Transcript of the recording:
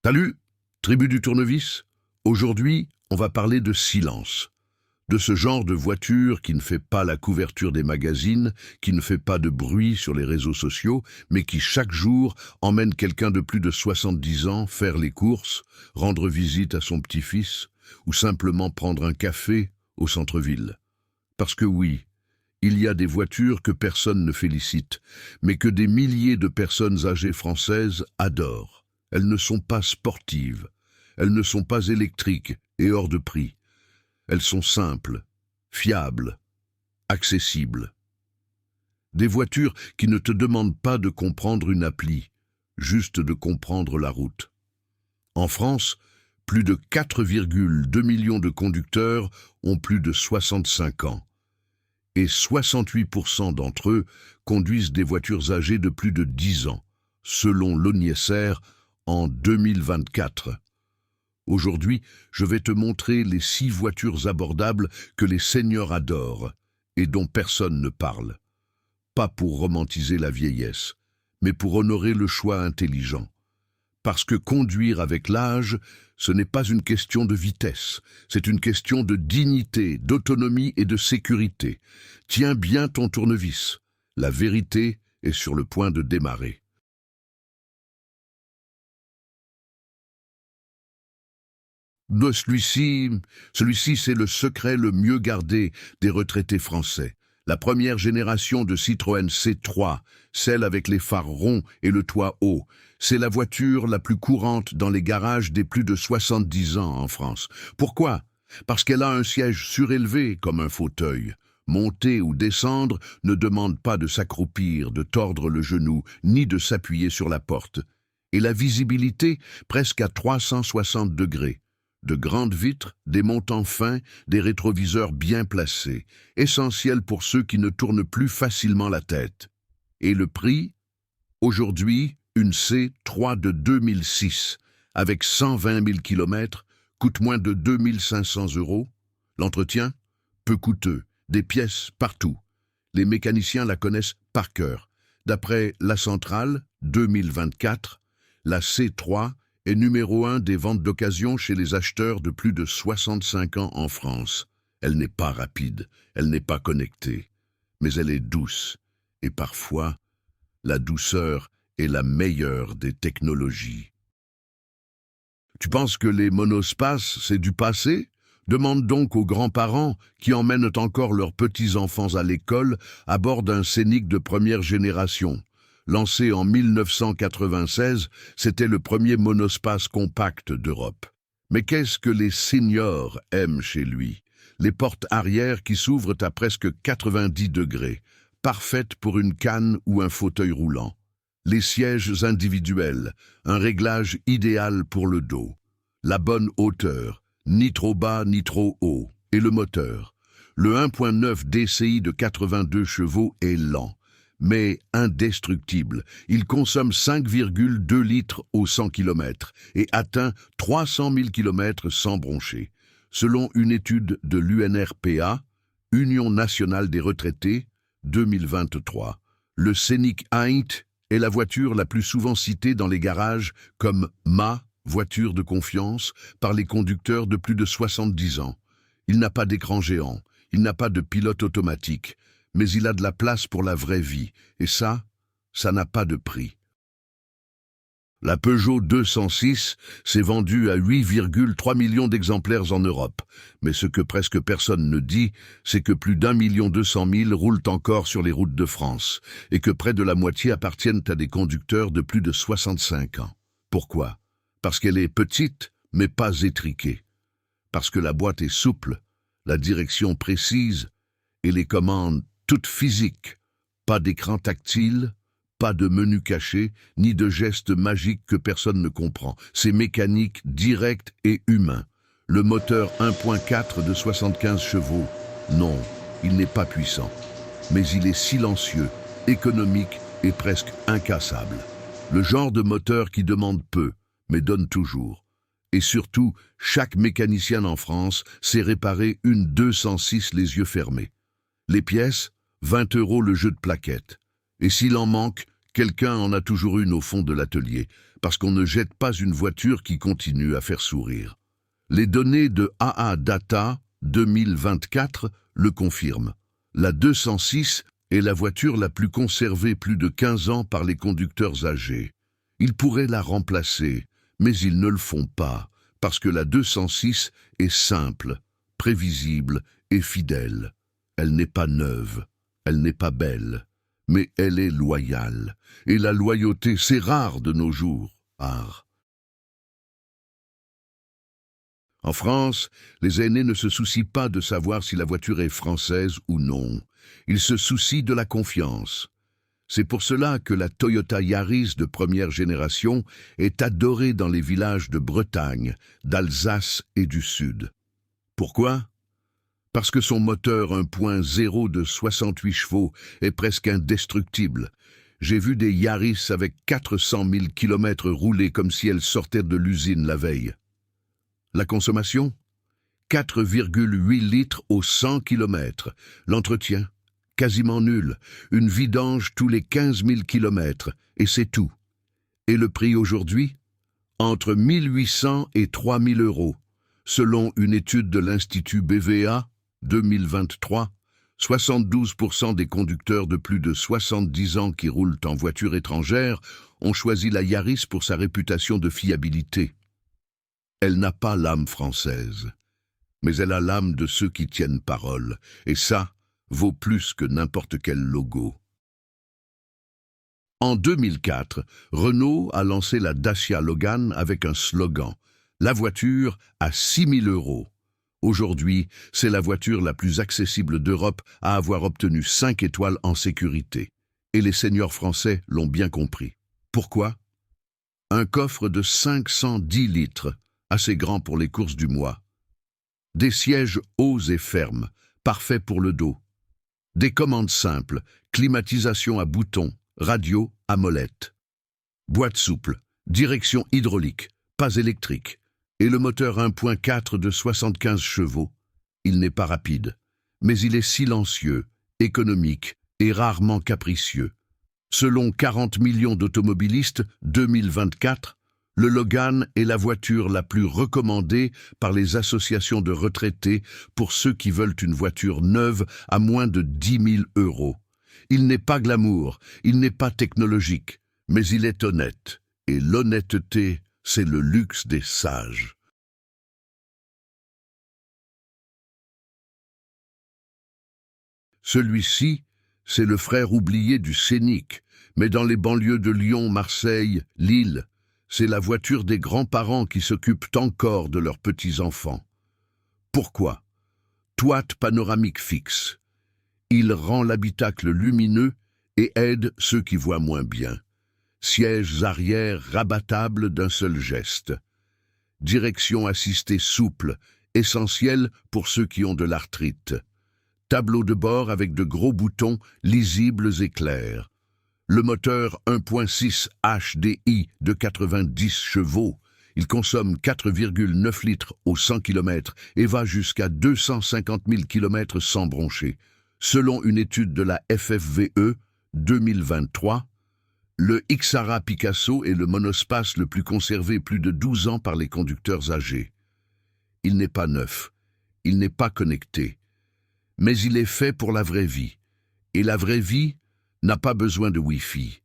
Salut, tribu du tournevis. Aujourd'hui, on va parler de silence. De ce genre de voiture qui ne fait pas la couverture des magazines, qui ne fait pas de bruit sur les réseaux sociaux, mais qui chaque jour emmène quelqu'un de plus de 70 ans faire les courses, rendre visite à son petit-fils, ou simplement prendre un café au centre-ville. Parce que oui, il y a des voitures que personne ne félicite, mais que des milliers de personnes âgées françaises adorent. Elles ne sont pas sportives, elles ne sont pas électriques et hors de prix. Elles sont simples, fiables, accessibles. Des voitures qui ne te demandent pas de comprendre une appli, juste de comprendre la route. En France, plus de 4,2 millions de conducteurs ont plus de 65 ans. Et 68% d'entre eux conduisent des voitures âgées de plus de 10 ans, selon l'ONIESR en 2024. Aujourd'hui, je vais te montrer les 6 voitures abordables que les seniors adorent et dont personne ne parle. Pas pour romantiser la vieillesse, mais pour honorer le choix intelligent. Parce que conduire avec l'âge, ce n'est pas une question de vitesse, c'est une question de dignité, d'autonomie et de sécurité. Tiens bien ton tournevis, la vérité est sur le point de démarrer. De celui-ci, c'est le secret le mieux gardé des retraités français. La première génération de Citroën C3, celle avec les phares ronds et le toit haut, c'est la voiture la plus courante dans les garages des plus de 70 ans en France. Pourquoi? Parce qu'elle a un siège surélevé comme un fauteuil. Monter ou descendre ne demande pas de s'accroupir, de tordre le genou, ni de s'appuyer sur la porte. Et la visibilité presque à 360 degrés. De grandes vitres, des montants fins, des rétroviseurs bien placés, essentiels pour ceux qui ne tournent plus facilement la tête. Et le prix? Aujourd'hui, une C3 de 2006, avec 120 000 km, coûte moins de 2 500 €. L'entretien? Peu coûteux, des pièces partout. Les mécaniciens la connaissent par cœur. D'après La Centrale, 2024, la C3 est numéro 1 des ventes d'occasion chez les acheteurs de plus de 65 ans en France. Elle n'est pas rapide, elle n'est pas connectée, mais elle est douce. Et parfois, la douceur est la meilleure des technologies. Tu penses que les monospaces, c'est du passé? Demande donc aux grands-parents qui emmènent encore leurs petits-enfants à l'école à bord d'un Scénic de première génération. Lancé en 1996, c'était le premier monospace compact d'Europe. Mais qu'est-ce que les seniors aiment chez lui? Les portes arrière qui s'ouvrent à presque 90 degrés, parfaites pour une canne ou un fauteuil roulant. Les sièges individuels, un réglage idéal pour le dos. La bonne hauteur, ni trop bas ni trop haut. Et le moteur. Le 1.9 DCI de 82 chevaux est lent, mais indestructible. Il consomme 5,2 litres au 100 km et atteint 300 000 km sans broncher. Selon une étude de l'UNRPA, Union nationale des retraités, 2023, le Scénic Eint est la voiture la plus souvent citée dans les garages comme ma voiture de confiance par les conducteurs de plus de 70 ans. Il n'a pas d'écran géant, il n'a pas de pilote automatique, mais il a de la place pour la vraie vie, et ça n'a pas de prix. La Peugeot 206 s'est vendue à 8,3 millions d'exemplaires en Europe, mais ce que presque personne ne dit, c'est que plus d'1 200 000 roulent encore sur les routes de France, et que près de la moitié appartiennent à des conducteurs de plus de 65 ans. Pourquoi? Parce qu'elle est petite, mais pas étriquée. Parce que la boîte est souple, la direction précise, et les commandes toutes physiques. Pas d'écran tactile, pas de menu caché, ni de gestes magiques que personne ne comprend. C'est mécanique, direct et humain. Le moteur 1.4 de 75 chevaux, non, il n'est pas puissant. Mais il est silencieux, économique et presque incassable. Le genre de moteur qui demande peu, mais donne toujours. Et surtout, chaque mécanicien en France sait réparer une 206 les yeux fermés. Les pièces, 20 € le jeu de plaquettes. Et s'il en manque, quelqu'un en a toujours une au fond de l'atelier. parce qu'on ne jette pas une voiture qui continue à faire sourire. Les données de AA Data 2024 le confirment. La 206 est la voiture la plus conservée plus de 15 ans par les conducteurs âgés. Ils pourraient la remplacer, mais ils ne le font pas, parce que la 206 est simple, prévisible et fidèle. Elle n'est pas neuve, elle n'est pas belle, mais elle est loyale. Et la loyauté, c'est rare de nos jours. Rare. En France, les aînés ne se soucient pas de savoir si la voiture est française ou non. Ils se soucient de la confiance. C'est pour cela que la Toyota Yaris de première génération est adorée dans les villages de Bretagne, d'Alsace et du Sud. Pourquoi ? Parce que son moteur 1.0 de 68 chevaux est presque indestructible. J'ai vu des Yaris avec 400 000 km roulés comme si elles sortaient de l'usine la veille. La consommation ? 4,8 litres au 100 km. L'entretien ? Quasiment nul. Une vidange tous les 15 000 km. Et c'est tout. Et le prix aujourd'hui ? Entre 1 800 et 3 000 euros. Selon une étude de l'Institut BVA 2023, 72% des conducteurs de plus de 70 ans qui roulent en voiture étrangère ont choisi la Yaris pour sa réputation de fiabilité. Elle n'a pas l'âme française, mais elle a l'âme de ceux qui tiennent parole, et ça vaut plus que n'importe quel logo. En 2004, Renault a lancé la Dacia Logan avec un slogan « La voiture à 6 000 euros ». Aujourd'hui, c'est la voiture la plus accessible d'Europe à avoir obtenu 5 étoiles en sécurité. Et les seniors français l'ont bien compris. Pourquoi ? Un coffre de 510 litres, assez grand pour les courses du mois. Des sièges hauts et fermes, parfaits pour le dos. Des commandes simples, climatisation à boutons, radio à molette. Boîte souple, direction hydraulique, pas électrique. Et le moteur 1.4 de 75 chevaux, il n'est pas rapide, mais il est silencieux, économique et rarement capricieux. Selon 40 millions d'automobilistes 2024, le Logan est la voiture la plus recommandée par les associations de retraités pour ceux qui veulent une voiture neuve à moins de 10 000 euros. Il n'est pas glamour, il n'est pas technologique, mais il est honnête. Et l'honnêteté, c'est le luxe des sages. Celui-ci, c'est le frère oublié du Scénic, mais dans les banlieues de Lyon, Marseille, Lille, c'est la voiture des grands-parents qui s'occupent encore de leurs petits-enfants. Pourquoi ? Toit panoramique fixe. Il rend l'habitacle lumineux et aide ceux qui voient moins bien. Sièges arrière rabattables d'un seul geste. Direction assistée souple, essentielle pour ceux qui ont de l'arthrite. Tableau de bord avec de gros boutons lisibles et clairs. Le moteur 1.6 HDI de 90 chevaux. Il consomme 4,9 litres au 100 km et va jusqu'à 250 000 km sans broncher. Selon une étude de la FFVE 2023, le Xara Picasso est le monospace le plus conservé plus de 12 ans par les conducteurs âgés. Il n'est pas neuf, il n'est pas connecté, mais il est fait pour la vraie vie. Et la vraie vie n'a pas besoin de Wi-Fi.